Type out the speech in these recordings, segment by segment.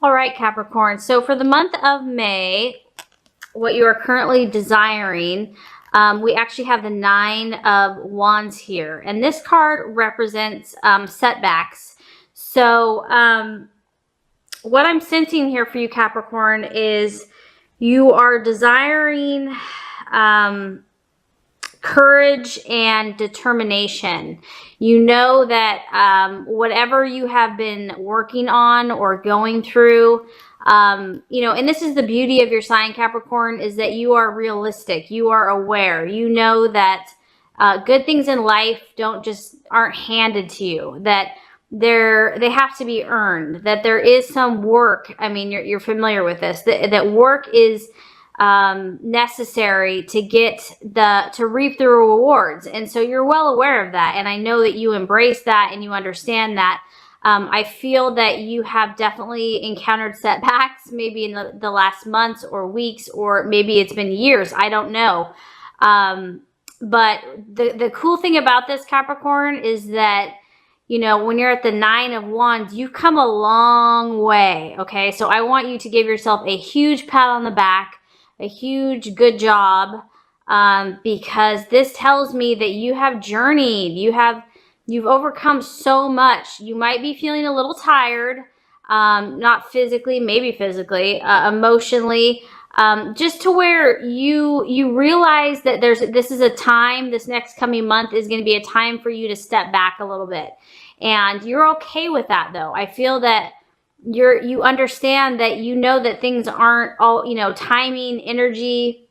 All right, Capricorn. So for the month of May, what you are currently desiring, we actually have the Nine of Wands here. And this card represents setbacks. So what I'm sensing here for you, Capricorn, is you are desiring courage and determination. You know that whatever you have been working on or going through, you know, and this is the beauty of your sign, Capricorn, is that you are realistic. You are aware. You know that good things in life aren't handed to you, that they have to be earned, that there is some work. I mean, you're familiar with this, that work is necessary to to reap the rewards. And so you're well aware of that. And I know that you embrace that and you understand that. I feel that you have definitely encountered setbacks, maybe in the last months or weeks, or maybe it's been years. I don't know. But the cool thing about this, Capricorn, is that, you know, when you're at the Nine of Wands, you've come a long way. Okay. So I want you to give yourself a huge pat on the back, a huge good job, because this tells me that you have journeyed. You've overcome so much. You might be feeling a little tired, not physically, maybe physically, emotionally, just to where you realize that this is a time, this next coming month is going to be a time for you to step back a little bit. And you're okay with that, though. I feel that you understand that, you know, that things aren't all, you know, timing, energy.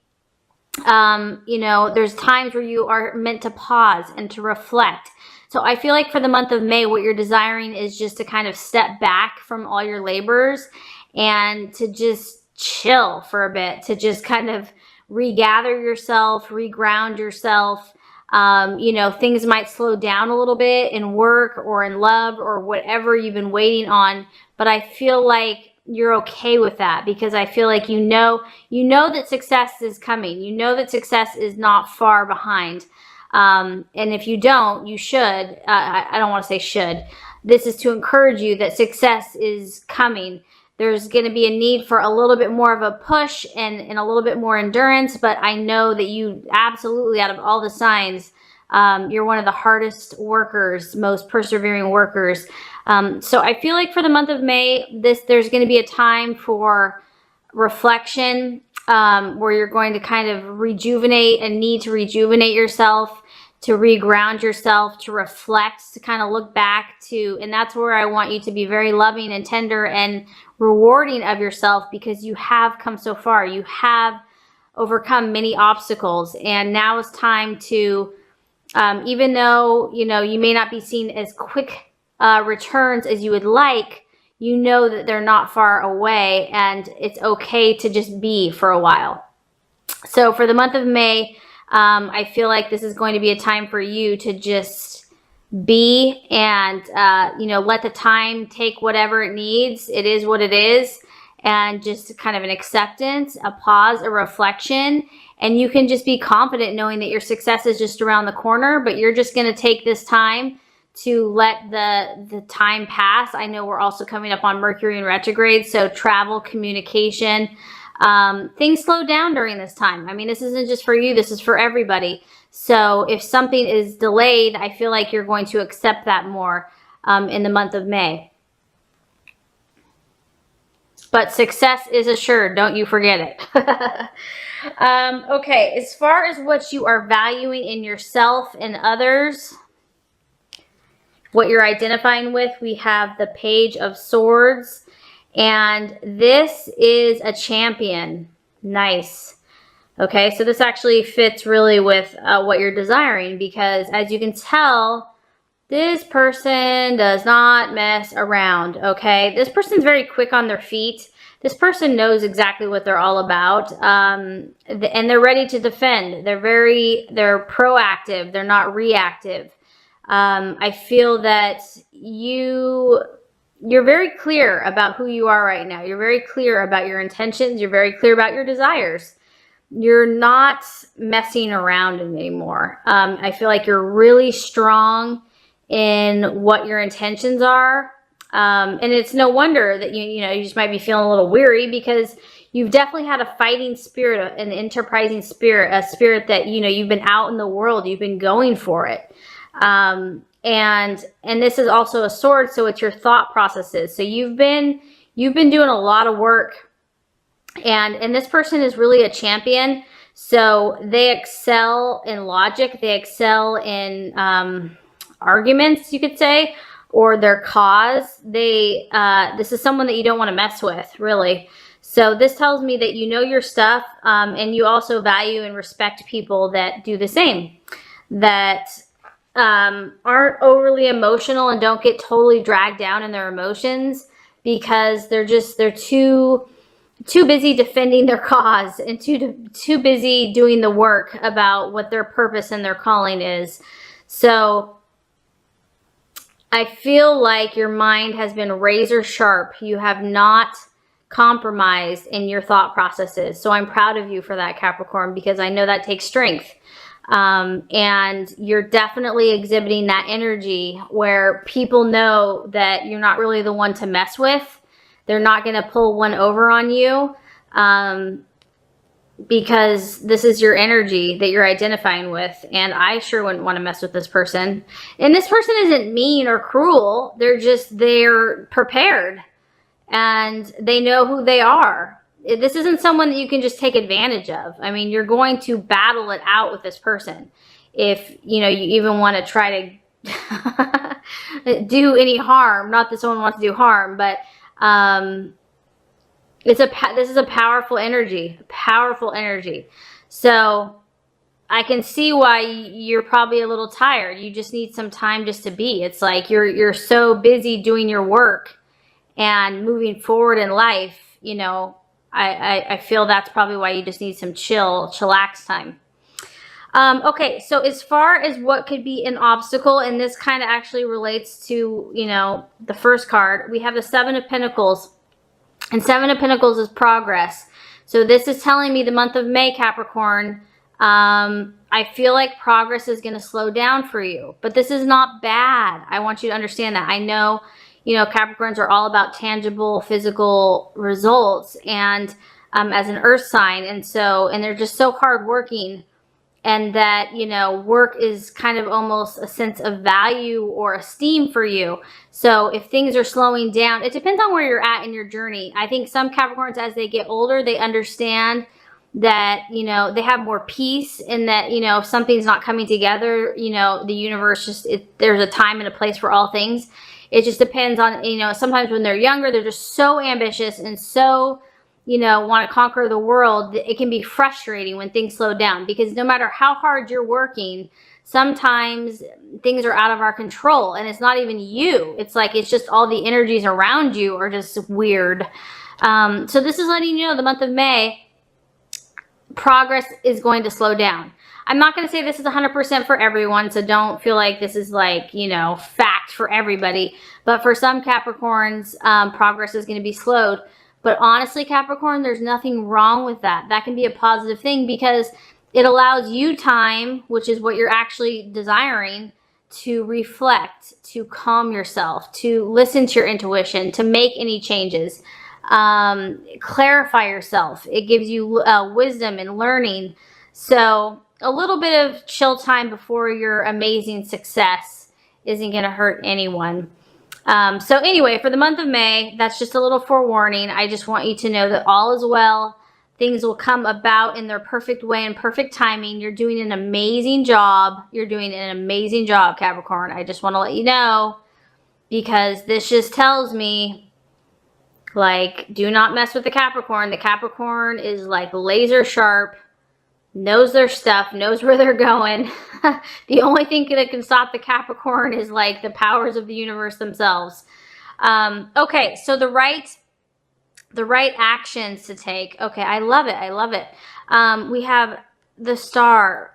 You know, there's times where you are meant to pause and to reflect. So I feel like for the month of May, what you're desiring is just to kind of step back from all your labors and to just chill for a bit, to just kind of regather yourself, reground yourself. You know, things might slow down a little bit in work or in love or whatever you've been waiting on. But I feel like you're okay with that, because I feel like you know that success is coming. You know that success is not far behind. And if you don't, you should. I don't want to say should. This is to encourage you that success is coming. There's going to be a need for a little bit more of a push and a little bit more endurance. But I know that you absolutely, out of all the signs, you're one of the hardest workers, most persevering workers. So I feel like for the month of May, there's going to be a time for reflection, where you're going to kind of rejuvenate and need to rejuvenate yourself, to reground yourself, to reflect, to kind of look back to, and that's where I want you to be very loving and tender and rewarding of yourself, because you have come so far. You have overcome many obstacles, and now it's time to, even though, you know, you may not be seeing as quick returns as you would like, you know that they're not far away, and it's okay to just be for a while. So for the month of May, I feel like this is going to be a time for you to just be and, you know, let the time take whatever it needs. It is what it is. And just kind of an acceptance, a pause, a reflection. And you can just be confident knowing that your success is just around the corner, but you're just going to take this time to let the time pass. I know we're also coming up on Mercury in retrograde, so travel, communication, things slow down during this time. I mean, this isn't just for you, this is for everybody. So if something is delayed, I feel like you're going to accept that more in the month of May. But success is assured, don't you forget it. Okay, as far as what you are valuing in yourself and others, what you're identifying with, we have the Page of Swords, and this is a champion. Nice. Okay, so this actually fits really with what you're desiring, because as you can tell, this person does not mess around, okay? This person's very quick on their feet. This person knows exactly what they're all about, and they're ready to defend. They're proactive. They're not reactive. I feel that you're very clear about who you are right now. You're very clear about your intentions. You're very clear about your desires. You're not messing around anymore. I feel like you're really strong in what your intentions are. And it's no wonder that you just might be feeling a little weary, because you've definitely had a fighting spirit, an enterprising spirit, a spirit that, you've been out in the world, you've been going for it. And this is also a sword, so it's your thought processes. So you've been doing a lot of work, and this person is really a champion. So they excel in logic, they excel in arguments, you could say, or their cause. This is someone that you don't want to mess with, really. So this tells me that you know your stuff, and you also value and respect people that do the same, that aren't overly emotional and don't get totally dragged down in their emotions, because they're too busy defending their cause and too busy doing the work about what their purpose and their calling is. So I feel like your mind has been razor sharp. You have not compromised in your thought processes. So I'm proud of you for that, Capricorn, because I know that takes strength. And you're definitely exhibiting that energy where people know that you're not really the one to mess with. They're not going to pull one over on you, because this is your energy that you're identifying with. And I sure wouldn't want to mess with this person. And this person isn't mean or cruel. They're prepared, and they know who they are. This isn't someone that you can just take advantage of. I mean, you're going to battle it out with this person. If, you even want to try to do any harm, not that someone wants to do harm, but this is a powerful energy, So I can see why you're probably a little tired. You just need some time just to be. It's like you're so busy doing your work and moving forward in life, I feel that's probably why you just need some chillax time. Okay, so as far as what could be an obstacle, and this kind of actually relates to, the first card, we have the Seven of Pentacles. And Seven of Pentacles is progress. So this is telling me the month of May, Capricorn, I feel like progress is going to slow down for you. But this is not bad. I want you to understand that. I know, Capricorns are all about tangible, physical results, and as an earth sign. And they're just so hardworking. And that, work is kind of almost a sense of value or esteem for you. So if things are slowing down, it depends on where you're at in your journey. I think some Capricorns, as they get older, they understand that, they have more peace, and that, if something's not coming together, the universe there's a time and a place for all things. It just depends on, sometimes when they're younger, they're just so ambitious and so, want to conquer the world. It can be frustrating when things slow down, because no matter how hard you're working, sometimes things are out of our control, and it's not even you. It's like, it's just all the energies around you are just weird. So this is letting you know the month of May, progress is going to slow down. I'm not going to say this is 100% for everyone, so don't feel like this is like, fact for everybody. But for some Capricorns, progress is going to be slowed. But honestly, Capricorn, there's nothing wrong with that. That can be a positive thing, because it allows you time, which is what you're actually desiring, to reflect, to calm yourself, to listen to your intuition, to make any changes, clarify yourself. It gives you wisdom and learning. So a little bit of chill time before your amazing success isn't going to hurt anyone. So anyway, for the month of May, that's just a little forewarning. I just want you to know that all is well. Things will come about in their perfect way and perfect timing. You're doing an amazing job. You're doing an amazing job, Capricorn. I just want to let you know, because this just tells me, like, do not mess with the Capricorn. The Capricorn is like laser sharp, knows their stuff, knows where they're going. The only thing that can stop the Capricorn is like the powers of the universe themselves. Okay, so the right actions to take. Okay, I love it. I love it. We have the star,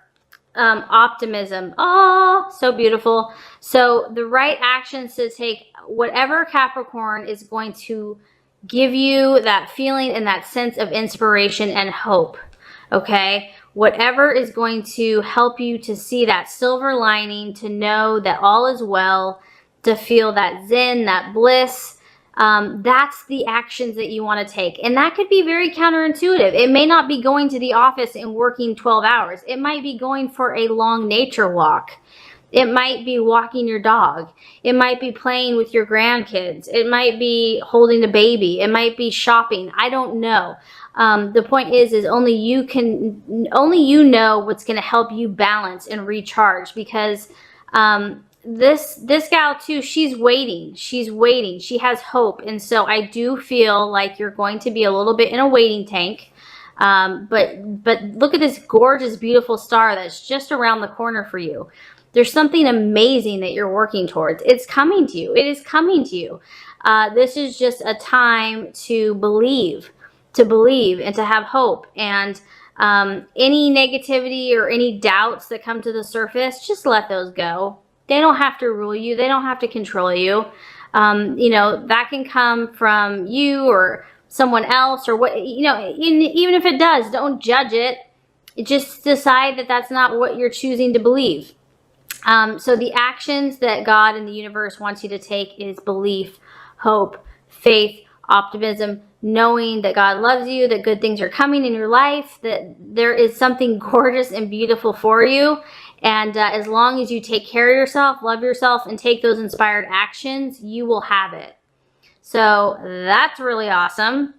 optimism. Oh, so beautiful. So the right actions to take, whatever Capricorn is going to give you that feeling and that sense of inspiration and hope. Okay, whatever is going to help you to see that silver lining, to know that all is well, to feel that zen, that bliss. That's the actions that you want to take. And that could be very counterintuitive. It may not be going to the office and working 12 hours. It might be going for a long nature walk. It might be walking your dog. It might be playing with your grandkids. It might be holding a baby. It might be shopping. I don't know. The point is only you know what's going to help you balance and recharge, because this gal too, she's waiting. She has hope. And so I do feel like you're going to be a little bit in a waiting tank. But look at this gorgeous, beautiful star that's just around the corner for you. There's something amazing that you're working towards. It's coming to you. It is coming to you. This is just a time to believe and to have hope. And any negativity or any doubts that come to the surface, just let those go. They don't have to rule you. They don't have to control you. You know, that can come from you or someone else, or what, you know, even if it does, don't judge it. Just decide that that's not what you're choosing to believe. So the actions that God and the universe wants you to take is belief, hope, faith, optimism, knowing that God loves you, that good things are coming in your life, that there is something gorgeous and beautiful for you. And as long as you take care of yourself, love yourself, and take those inspired actions, you will have it. So that's really awesome.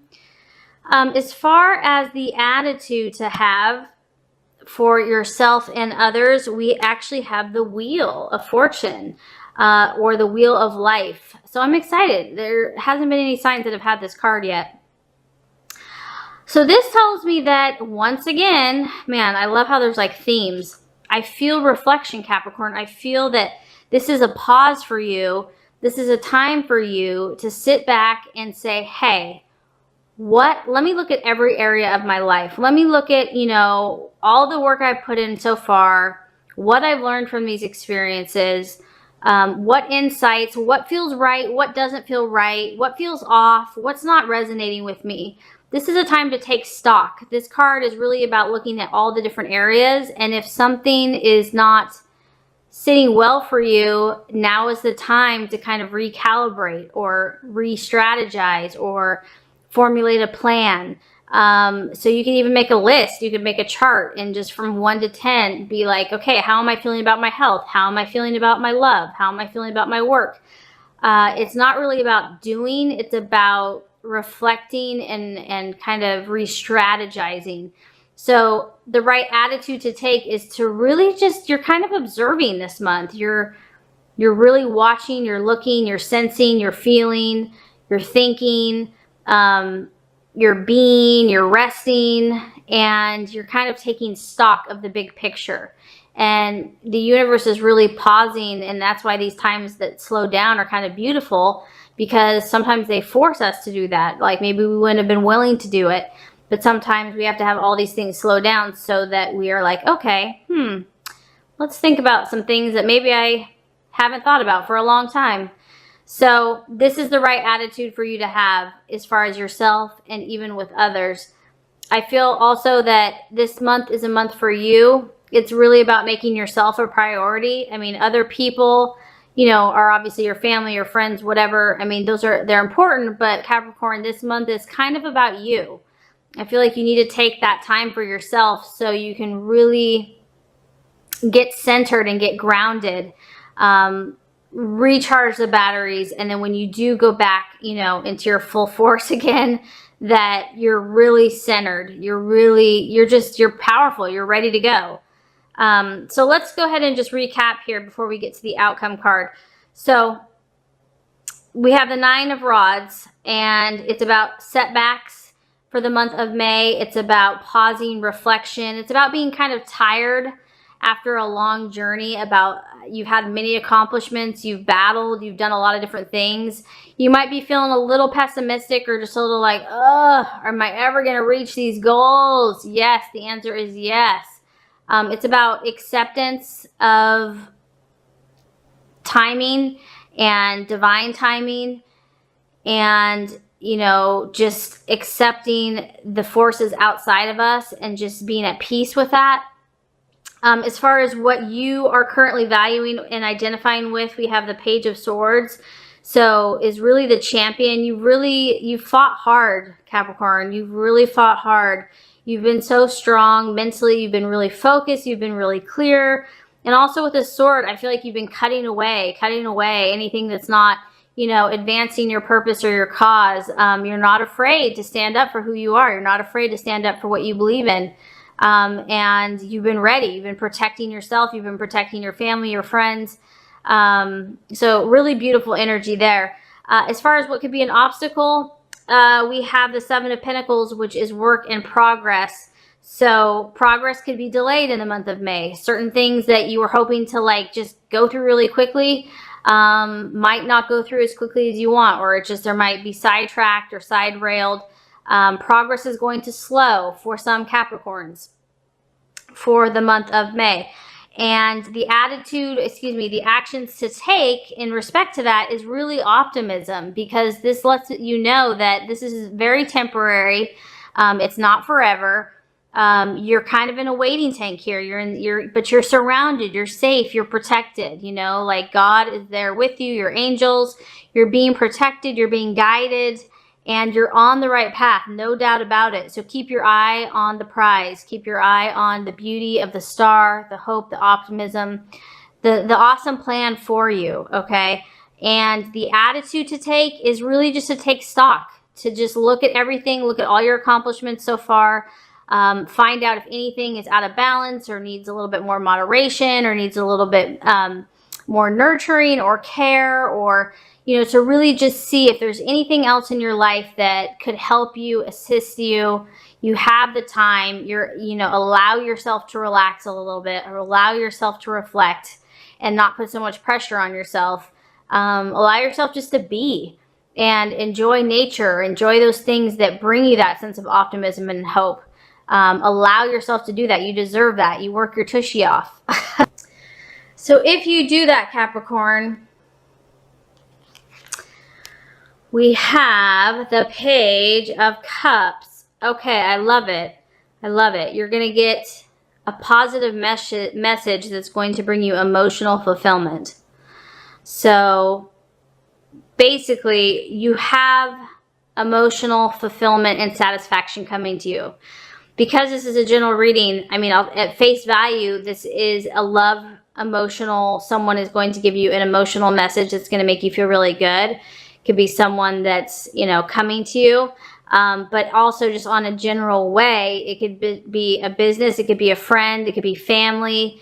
As far as the attitude to have for yourself and others, we actually have the Wheel of Fortune, or the Wheel of Life. So I'm excited. There hasn't been any signs that have had this card yet. So this tells me that, once again, man, I love how there's like themes. I feel reflection, Capricorn. I feel that this is a pause for you. This is a time for you to sit back and say, hey, let me look at every area of my life. Let me look at, you know, all the work I've put in so far, what I've learned from these experiences, what insights, what feels right, what doesn't feel right, what feels off, what's not resonating with me. This is a time to take stock. This card is really about looking at all the different areas, and if something is not sitting well for you, now is the time to kind of recalibrate or re-strategize or formulate a plan. So you can even make a list. You can make a chart, and just from 1 to 10 be like, okay, how am I feeling about my health? How am I feeling about my love? How am I feeling about my work? It's not really about doing. It's about reflecting and kind of re-strategizing. So the right attitude to take is to really just, you're kind of observing this month. You're really watching, you're looking, you're sensing, you're feeling, you're thinking, you're being, you're resting, and you're kind of taking stock of the big picture. And the universe is really pausing, and that's why these times that slow down are kind of beautiful, because sometimes they force us to do that. Like maybe we wouldn't have been willing to do it, but sometimes we have to have all these things slow down so that we are like, okay, let's think about some things that maybe I haven't thought about for a long time. So this is the right attitude for you to have as far as yourself and even with others. I feel also that this month is a month for you. It's really about making yourself a priority. I mean, other people, you know, are obviously your family, your friends, whatever. I mean, they're important, but Capricorn, this month is kind of about you. I feel like you need to take that time for yourself so you can really get centered and get grounded, recharge the batteries, and then when you do go back, you know, into your full force again, that you're really centered. You're powerful. You're ready to go. So let's go ahead and just recap here before we get to the outcome card. So we have the 9 of Rods, and it's about setbacks for the month of May. It's about pausing, reflection. It's about being kind of tired after a long journey, about you've had many accomplishments, you've battled, you've done a lot of different things. You might be feeling a little pessimistic or just a little like, am I ever going to reach these goals? Yes, the answer is yes. It's about acceptance of timing and divine timing, and, you know, just accepting the forces outside of us and just being at peace with that. As far as what you are currently valuing and identifying with, we have the Page of Swords. So is really the champion. You fought hard, Capricorn. You've really fought hard. You've been so strong mentally. You've been really focused. You've been really clear. And also with the sword, I feel like you've been cutting away anything that's not, you know, advancing your purpose or your cause. You're not afraid to stand up for who you are. You're not afraid to stand up for what you believe in. And you've been ready. You've been protecting yourself. You've been protecting your family, your friends. So really beautiful energy there. As far as what could be an obstacle, we have the Seven of Pentacles, which is work in progress. So progress could be delayed in the month of May. Certain things that you were hoping to like just go through really quickly might not go through as quickly as you want, or it's just there might be sidetracked or side railed. Progress is going to slow for some Capricorns for the month of May. And the the actions to take in respect to that is really optimism, because this lets you know that this is very temporary. It's not forever. You're kind of in a waiting tank here. But you're surrounded, you're safe, you're protected, you know, like God is there with you, your angels, you're being protected, you're being guided, and you're on the right path, no doubt about it. So keep your eye on the prize. Keep your eye on the beauty of the star, the hope, the optimism, the awesome plan for you, okay? And the attitude to take is really just to take stock, to just look at everything, look at all your accomplishments so far, find out if anything is out of balance or needs a little bit more moderation or needs a little bit more nurturing or care, or, you know, to really just see if there's anything else in your life that could help you, assist you. You have the time. Allow yourself to relax a little bit, or allow yourself to reflect and not put so much pressure on yourself. Allow yourself just to be and enjoy nature, enjoy those things that bring you that sense of optimism and hope. Allow yourself to do that. You deserve that. You work your tushy off. So if you do that, Capricorn, we have the Page of Cups. Okay, I love it. I love it. You're going to get a positive message that's going to bring you emotional fulfillment. So basically, you have emotional fulfillment and satisfaction coming to you. Because this is a general reading, I mean, at face value, this is a love emotional. Someone is going to give you an emotional message that's going to make you feel really good. It could be someone that's, you know, coming to you. But also just on a general way, it could be a business, it could be a friend, it could be family.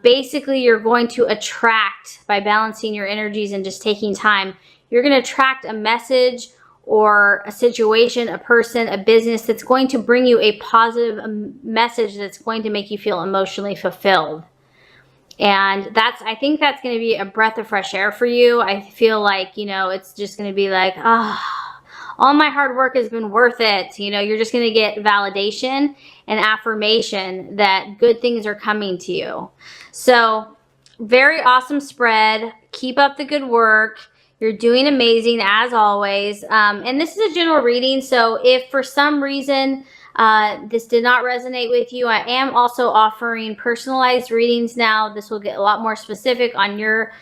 Basically, you're going to attract, by balancing your energies and just taking time, you're going to attract a message or a situation, a person, a business that's going to bring you a positive message that's going to make you feel emotionally fulfilled. And I think that's going to be a breath of fresh air for you. I feel like, you know, it's just going to be like, all my hard work has been worth it. You know, you're just going to get validation and affirmation that good things are coming to you. So very awesome spread. Keep up the good work. You're doing amazing as always. And this is a general reading. So if for some reason this did not resonate with you, I am also offering personalized readings now. This will get a lot more specific on your